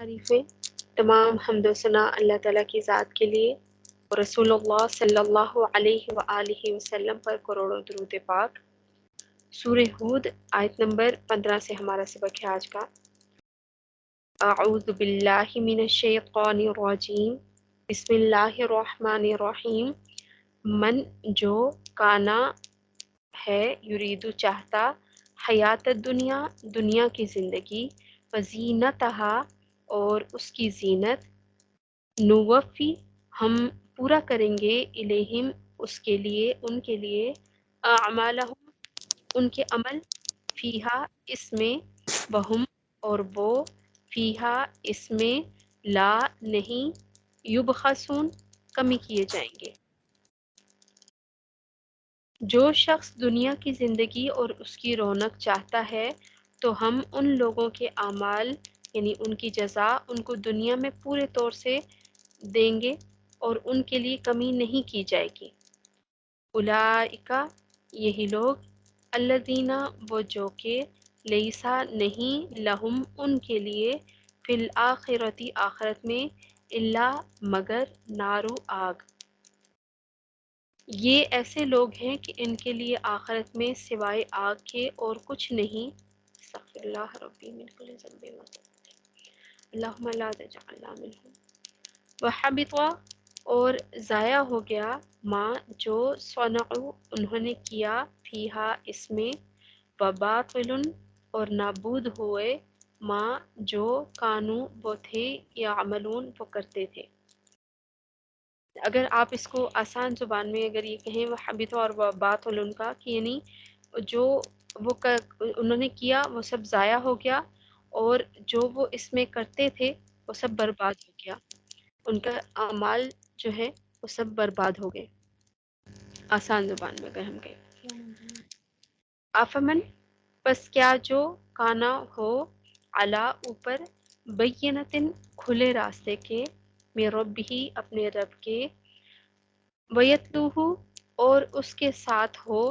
تعریفیں تمام حمد و ثنا اللہ تعالیٰ کی ذات کے لیے اور رسول اللہ صلی اللہ علیہ وآلہ وسلم پر کروڑوں درود پاک۔ سورہ ہود آیت نمبر 15 سے ہمارا سبق ہے آج کا۔ اعوذ باللہ من الشیطان الرجیم، بسم اللہ الرحمن الرحیم۔ من جو کانا ہے، یریدو چاہتا، حیات الدنیا دنیا کی زندگی، وزینتہا اور اس کی زینت، نوفی ہم پورا کریں گے، الیہم اس کے لیے، ان کے لیے، اعمالہم ان کے عمل، فیہا اس میں، وہم اور وہ، فیہا اس میں، لا نہیں، یبخسون کمی کیے جائیں گے۔ جو شخص دنیا کی زندگی اور اس کی رونق چاہتا ہے تو ہم ان لوگوں کے اعمال یعنی ان کی جزا ان کو دنیا میں پورے طور سے دیں گے اور ان کے لیے کمی نہیں کی جائے گی۔ اولئک یہی لوگ، الذین وہ جو کہ، لیسا نہیں، لہم ان کے لیے، فی الآخرتی آخرت میں، الا مگر، نارو آگ، یہ ایسے لوگ ہیں کہ ان کے لیے آخرت میں سوائے آگ کے اور کچھ نہیں۔ استغفر اللہ ربی من کل ذنب اللہم لا تجعلنا منہم۔ وحبط اور ضائع ہو گیا، ما جو، صنعوا انہوں نے کیا، فیہا اس میں، وباطل اور نابود ہوئے، ما جو، کانو وہ تھے، یعملون وہ کرتے تھے۔ اگر آپ اس کو آسان زبان میں اگر یہ کہیں وحبط اور وباطل ان کا کہ یعنی جو وہ انہوں نے کیا وہ سب ضائع ہو گیا اور جو وہ اس میں کرتے تھے وہ سب برباد ہو گیا، ان کا اعمال جو ہے وہ سب برباد ہو گئے، آسان زبان میں اگر ہم کہیں۔ آفمن پس کیا جو، کانا ہو، علا اوپر، بینتن کھلے راستے کے، میں رب ہی اپنے رب کے، ویتلوہ اور اس کے ساتھ ہو،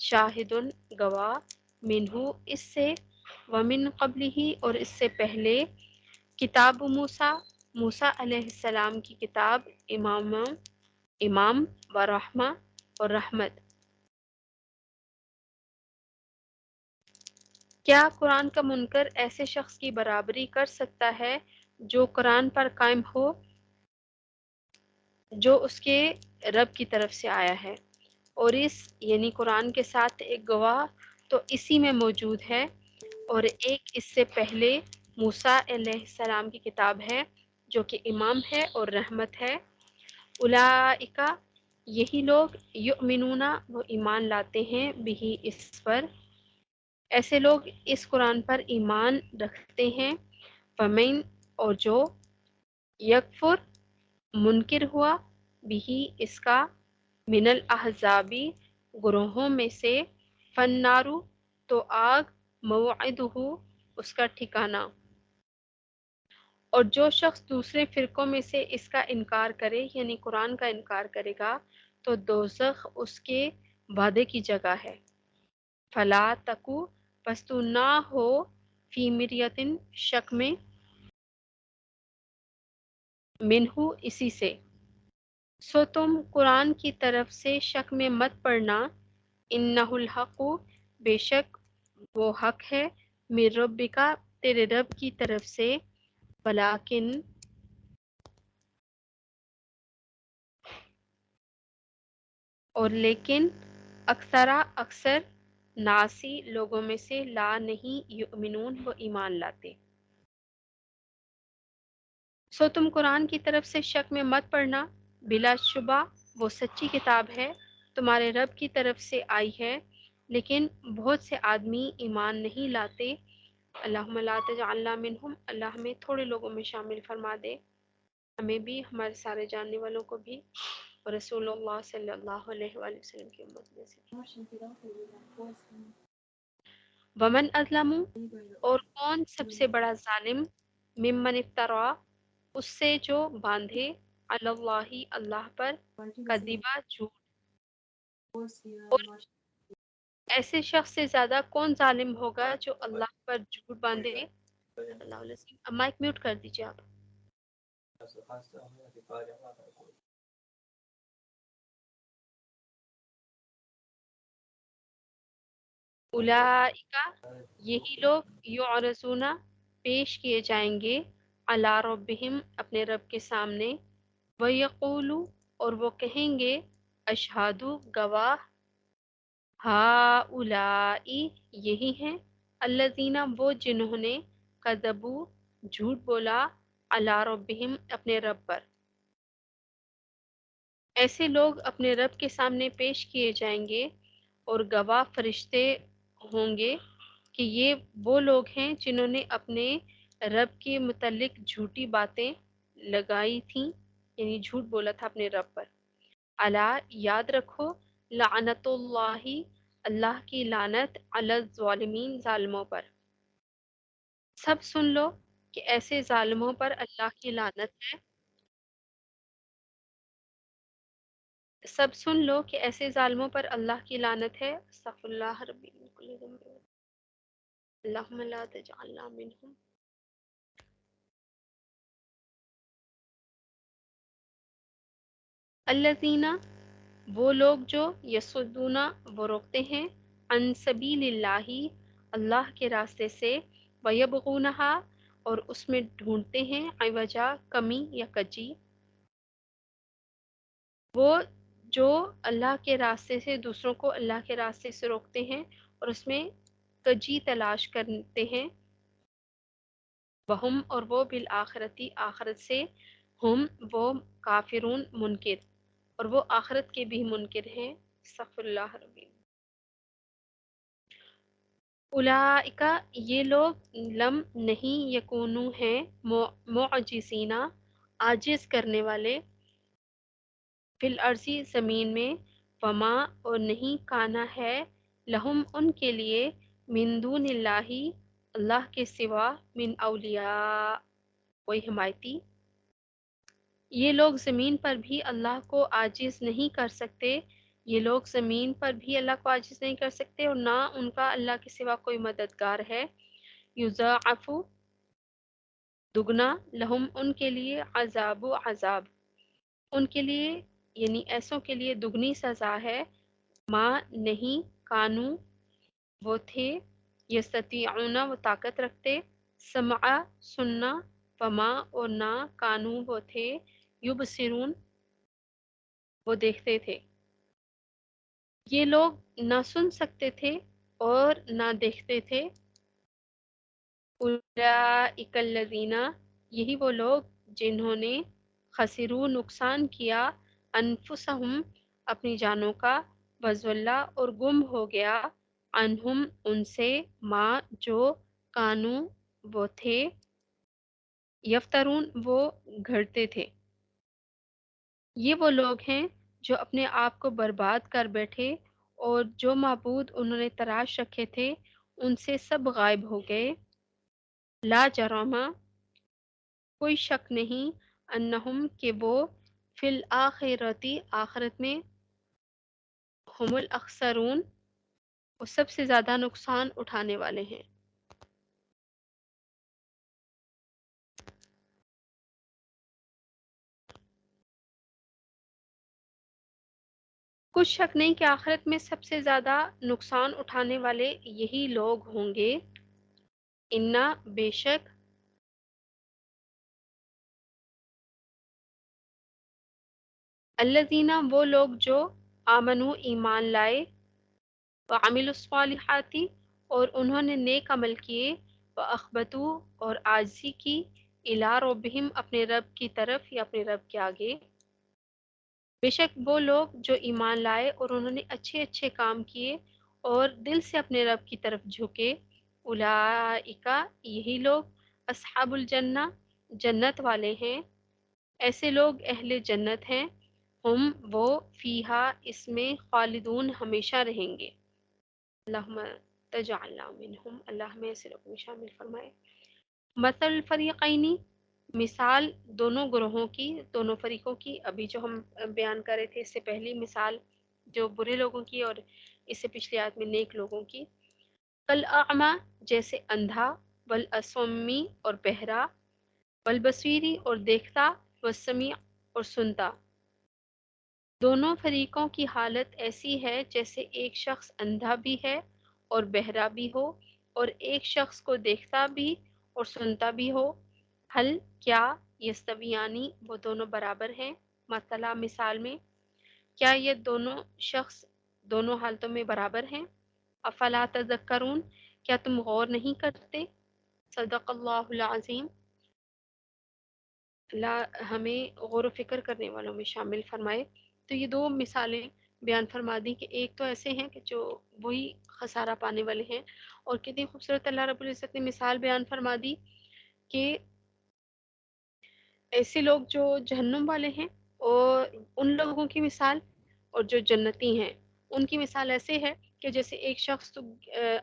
شاہدن گواہ، منہو اس سے، ومن قبلہ اور اس سے پہلے، کتاب موسیٰ موسیٰ علیہ السلام کی کتاب، امام و رحمہ اور رحمت۔ کیا قرآن کا منکر ایسے شخص کی برابری کر سکتا ہے جو قرآن پر قائم ہو جو اس کے رب کی طرف سے آیا ہے، اور اس یعنی قرآن کے ساتھ ایک گواہ تو اسی میں موجود ہے اور ایک اس سے پہلے موسیٰ علیہ السلام کی کتاب ہے جو کہ امام ہے اور رحمت ہے۔ اولئک یہی لوگ، یؤمنون وہ ایمان لاتے ہیں، بھی اس پر، ایسے لوگ اس قرآن پر ایمان رکھتے ہیں، فمن اور جو، یکفر منکر ہوا، بھی اس کا، من الاحزابی گروہوں میں سے، فنارو تو آگ، موعدہ اس کا ٹھکانہ، اور جو شخص دوسرے فرقوں میں سے اس کا انکار کرے یعنی قرآن کا انکار کرے گا تو دوزخ اس کے وعدے کی جگہ ہے۔ فلا تکو پس تو نہ ہو، فی مریتن شک میں، منہو اسی سے، سو تم قرآن کی طرف سے شک میں مت پڑنا، انہ الحق بے شک وہ حق ہے، من ربک تیرے رب کی طرف سے، ولیکن اور لیکن، اکثر ناسی لوگوں میں سے، لا نہیں، یؤمنون وہ ایمان لاتے۔ سو تم قرآن کی طرف سے شک میں مت پڑنا، بلا شبہ وہ سچی کتاب ہے، تمہارے رب کی طرف سے آئی ہے، لیکن بہت سے آدمی ایمان نہیں لاتے۔ اللہم لا تجعلنا منہم، اللہ ہمیں تھوڑے لوگوں میں شامل فرما دے، ہمیں بھی، ہمارے سارے جاننے والوں کو بھی، اور رسول اللہ صلی اللہ علیہ وآلہ وسلم کی امت میں سے۔ ومن اظلم اور کون سب سے بڑا ظالم، ممن افترا اس سے جو باندھے، علی اللہ اللہ پر، کذبا جھوٹ، اور ایسے شخص سے زیادہ کون ظالم ہوگا جو اللہ پر جھوٹ باندھے۔ اللہ علیہ وسلم۔ اب مائک میوٹ کر دیجیے آپ۔ اولئک یہی لوگ یعرضون پیش کیے جائیں گے علی ربہم اپنے رب کے سامنے، ویقولو اور وہ کہیں گے اشہادو گواہ، ہؤلائی یہی ہیں، الذین وہ جنہوں نے کذبو جھوٹ بولا علی ربہم اپنے رب پر۔ ایسے لوگ اپنے رب کے سامنے پیش کیے جائیں گے اور گواہ فرشتے ہوں گے کہ یہ وہ لوگ ہیں جنہوں نے اپنے رب کے متعلق جھوٹی باتیں لگائی تھیں، یعنی جھوٹ بولا تھا اپنے رب پر۔ الا یاد رکھو، لعنت اللہ اللہ کی لعنت علی الظالمین ظالموں پر۔ سب سن لو کہ ایسے ظالموں پر اللہ کی لعنت ہے، سب سن لو کہ ایسے ظالموں پر اللہ کی لعنت ہے۔ استغفر اللہ ربی من کل ذنب اللہم لا تجعلنا منہم۔ الذین وہ لوگ جو یصدون وہ روکتے ہیں عن سبیل اللہ اللہ کے راستے سے، ویبغونہا اور اس میں ڈھونڈتے ہیں عوجا کمی یا کجی، وہ جو اللہ کے راستے سے دوسروں کو اللہ کے راستے سے روکتے ہیں اور اس میں کجی تلاش کرتے ہیں، وہم اور وہ بالآخرتی آخرت سے، ہم وہ کافرون منکر اور وہ آخرت کے بھی منکر ہیں۔ استغفر اللہ ربی۔ اولئک یہ لوگ لم نہیں یکونو ہیں معجزینہ عاجز کرنے والے، فی الارضی زمین میں، وما اور نہیں کانا ہے لہم ان کے لیے من دون اللہ اللہ کے سوا من اولیاء کوئی حمایتی۔ یہ لوگ زمین پر بھی اللہ کو عاجز نہیں کر سکتے، یہ لوگ زمین پر بھی اللہ کو عاجز نہیں کر سکتے اور نہ ان کا اللہ کے سوا کوئی مددگار ہے۔ یضاعف دگنا لہم ان کے لیے عذاب و عذاب ان کے لیے یعنی ایسوں کے لیے دگنی سزا ہے، ماں نہیں کانو وہ تھے، یستطیعون وہ طاقت رکھتے، سمع سننا، وما اور نہ کانو وہ تھے، یبصرون وہ دیکھتے تھے۔ یہ لوگ نہ سن سکتے تھے اور نہ دیکھتے تھے۔ اولئک الذین یہی وہ لوگ جنہوں نے خسرو نقصان کیا انفسہم اپنی جانوں کا، وضل اور گم ہو گیا عنہم ان سے ما جو کانو وہ تھے یفترون وہ گھڑتے تھے۔ یہ وہ لوگ ہیں جو اپنے آپ کو برباد کر بیٹھے اور جو معبود انہوں نے تراش رکھے تھے ان سے سب غائب ہو گئے۔ لا جرم کوئی شک نہیں، انہم کہ وہ فی الآخرتی آخرت میں، ہم الاخسرون وہ سب سے زیادہ نقصان اٹھانے والے ہیں۔ کچھ شک نہیں کہ آخرت میں سب سے زیادہ نقصان اٹھانے والے یہی لوگ ہوں گے۔ انا بے شک، الذین وہ لوگ جو آمنو ایمان لائے، وعملوا الصالحات اور انہوں نے نیک عمل کیے، واخبتوا اور عاجزی کی، الی ربہم اپنے رب کی طرف یا اپنے رب کے آگے۔ بے شک وہ لوگ جو ایمان لائے اور انہوں نے اچھے اچھے کام کیے اور دل سے اپنے رب کی طرف جھکے، اولئک یہی لوگ اصحاب الجنہ جنت والے ہیں، ایسے لوگ اہل جنت ہیں، ہم وہ فیہا اس میں خالدون ہمیشہ رہیں گے۔ اللہم تجعلنا منہم، اللہ میں سے لوگوں میں شامل فرمائے۔ مثل الفریقین مثال دونوں گروہوں کی، دونوں فریقوں کی، ابھی جو ہم بیان کر رہے تھے اس سے پہلی مثال جو برے لوگوں کی اور اس سے پچھلی آیت میں نیک لوگوں کی، کل اعمیٰ جیسے اندھا، والاسمی اور بہرا، والبصیری اور دیکھتا، والسمیع اور سنتا۔ دونوں فریقوں کی حالت ایسی ہے جیسے ایک شخص اندھا بھی ہے اور بہرا بھی ہو، اور ایک شخص کو دیکھتا بھی اور سنتا بھی ہو۔ حل کیا یستویانی وہ دونوں برابر ہیں، مثلا مثال میں، کیا یہ دونوں شخص دونوں حالتوں میں برابر ہیں؟ افلا تذکرون کیا تم غور نہیں کرتے؟ صدق اللہ العظیم۔ اللہ ہمیں غور و فکر کرنے والوں میں شامل فرمائے۔ تو یہ دو مثالیں بیان فرما دی کہ ایک تو ایسے ہیں کہ جو وہی خسارہ پانے والے ہیں، اور کتنی خوبصورت اللہ رب العزت نے مثال بیان فرما دی کہ ایسے لوگ جو جہنم والے ہیں اور ان لوگوں کی مثال، اور جو جنتی ہیں ان کی مثال ایسے ہے کہ جیسے ایک شخص تو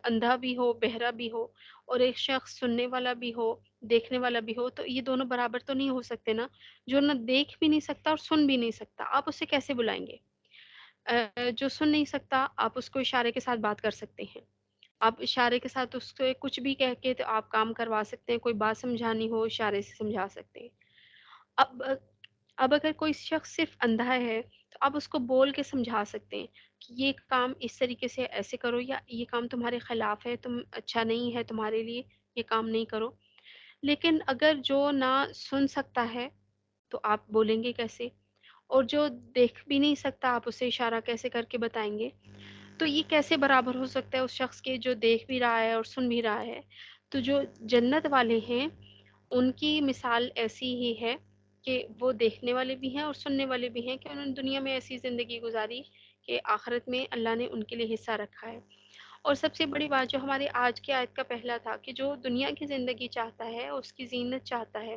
اندھا بھی ہو، بہرا بھی ہو، اور ایک شخص سننے والا بھی ہو، دیکھنے والا بھی ہو، تو یہ دونوں برابر تو نہیں ہو سکتے نا۔ جو نہ دیکھ بھی نہیں سکتا اور سن بھی نہیں سکتا، آپ اسے کیسے بلائیں گے؟ جو سن نہیں سکتا آپ اس کو اشارے کے ساتھ بات کر سکتے ہیں، آپ اشارے کے ساتھ اس کو کچھ بھی کہہ کے تو آپ کام کروا سکتے ہیں، کوئی بات سمجھانی ہو اشارے سے سمجھا سکتے ہیں۔ اب اب اگر کوئی شخص صرف اندھا ہے تو آپ اس کو بول کے سمجھا سکتے ہیں کہ یہ کام اس طریقے سے ایسے کرو، یا یہ کام تمہارے خلاف ہے، تم اچھا نہیں ہے تمہارے لیے، یہ کام نہیں کرو۔ لیکن اگر جو نہ سن سکتا ہے تو آپ بولیں گے کیسے؟ اور جو دیکھ بھی نہیں سکتا آپ اسے اشارہ کیسے کر کے بتائیں گے؟ تو یہ کیسے برابر ہو سکتا ہے اس شخص کے جو دیکھ بھی رہا ہے اور سن بھی رہا ہے؟ تو جو جنت والے ہیں ان کی مثال ایسی ہی ہے کہ وہ دیکھنے والے بھی ہیں اور سننے والے بھی ہیں، کہ انہوں نے دنیا میں ایسی زندگی گزاری کہ آخرت میں اللہ نے ان کے لیے حصہ رکھا ہے۔ اور سب سے بڑی بات جو ہماری آج کی آیت کا پہلا تھا کہ جو دنیا کی زندگی چاہتا ہے، اس کی زینت چاہتا ہے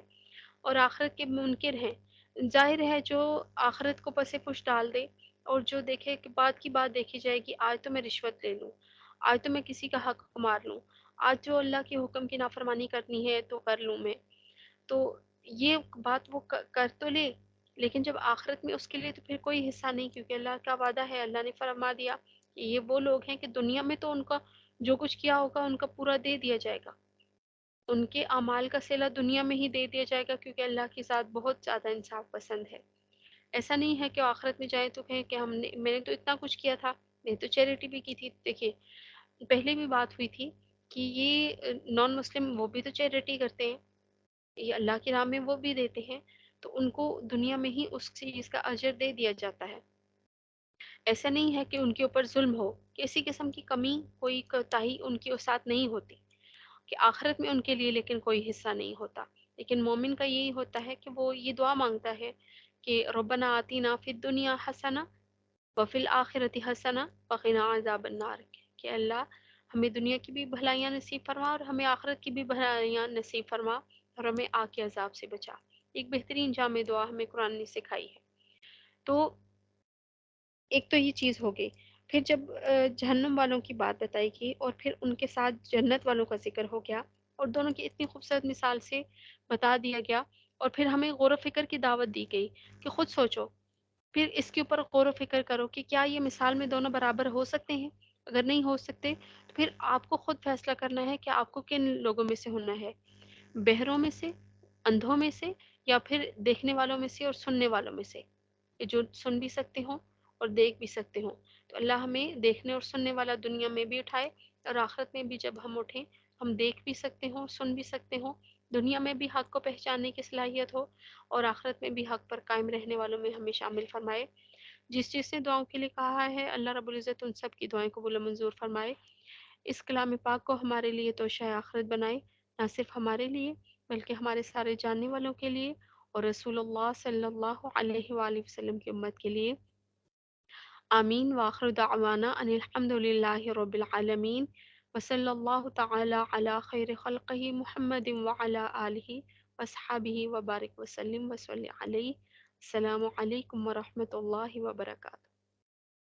اور آخرت کے منکر ہیں، ظاہر ہے جو آخرت کو پس پش ڈال دے اور جو دیکھے کہ بات کی بات دیکھی جائے گی، آج تو میں رشوت لے لوں، آج تو میں کسی کا حق مار لوں، آج جو اللہ کے حکم کی نافرمانی کرنی ہے تو کر لوں میں، تو یہ بات وہ کر تو لے، لیکن جب آخرت میں اس کے لیے تو پھر کوئی حصہ نہیں، کیونکہ اللہ کا وعدہ ہے، اللہ نے فرما دیا کہ یہ وہ لوگ ہیں کہ دنیا میں تو ان کا جو کچھ کیا ہوگا ان کا پورا دے دیا جائے گا، ان کے اعمال کا صلہ دنیا میں ہی دے دیا جائے گا، کیونکہ اللہ کی ذات بہت زیادہ انصاف پسند ہے۔ ایسا نہیں ہے کہ آخرت میں جائیں تو کہیں کہ میں نے تو اتنا کچھ کیا تھا، میں نے تو چیریٹی بھی کی تھی۔ دیکھیے پہلے بھی بات ہوئی تھی کہ یہ نان مسلم وہ بھی تو چیریٹی کرتے ہیں، یہ اللہ کی راہ میں وہ بھی دیتے ہیں، تو ان کو دنیا میں ہی اس چیز کا اجر دے دیا جاتا ہے۔ ایسا نہیں ہے کہ ان کے اوپر ظلم ہو، کسی قسم کی کمی کوئی کوتاہی ان کے ساتھ نہیں ہوتی کہ آخرت میں ان کے لیے لیکن کوئی حصہ نہیں ہوتا۔ لیکن مومن کا یہی ہوتا ہے کہ وہ یہ دعا مانگتا ہے کہ ربنا آتینا فی الدنیا حسنہ وفی الآخرۃ حسنہ وقنا عذاب النار، کہ اللہ ہمیں دنیا کی بھی بھلائیاں نصیب فرما اور ہمیں آخرت کی بھی بھلائیاں نصیب فرما اور ہمیں آگ کے عذاب سے بچا۔ ایک بہترین جامع دعا ہمیں قرآن نے سکھائی ہے۔ تو ایک تو یہ چیز ہو گئی، پھر جب جہنم والوں کی بات بتائی گئی اور پھر ان کے ساتھ جنت والوں کا ذکر ہو گیا اور دونوں کی اتنی خوبصورت مثال سے بتا دیا گیا، اور پھر ہمیں غور و فکر کی دعوت دی گئی کہ خود سوچو، پھر اس کے اوپر غور و فکر کرو کہ کیا یہ مثال میں دونوں برابر ہو سکتے ہیں؟ اگر نہیں ہو سکتے تو پھر آپ کو خود فیصلہ کرنا ہے کہ آپ کو کن لوگوں میں سے ہونا ہے، بہروں میں سے، اندھوں میں سے، یا پھر دیکھنے والوں میں سے اور سننے والوں میں سے، کہ جو سن بھی سکتے ہوں اور دیکھ بھی سکتے ہوں۔ تو اللہ ہمیں دیکھنے اور سننے والا دنیا میں بھی اٹھائے، اور آخرت میں بھی جب ہم اٹھیں ہم دیکھ بھی سکتے ہوں، سن بھی سکتے ہوں، دنیا میں بھی حق کو پہچاننے کی صلاحیت ہو، اور آخرت میں بھی حق پر قائم رہنے والوں میں ہمیں شامل فرمائے۔ جس چیز نے دعاؤں کے لیے کہا ہے اللہ رب العزت ان سب کی دعائیں قبول و منظور فرمائے۔ اس کلام پاک کو ہمارے لیے توشہ آخرت بنائے، نہ صرف ہمارے لیے بلکہ ہمارے سارے جاننے والوں کے لیے اور رسول اللہ صلی اللہ علیہ وآلہ وسلم کی امت کے لیے۔ آمین۔ وآخر دعوانا ان الحمد للہ رب العالمین، وصلی اللہ تعالی علی خیر خلقہ محمد وعلی آلہ وصحابہ وبارک وسلم وصلی علیہ۔ السلام علیکم ورحمۃ اللہ وبرکاتہ۔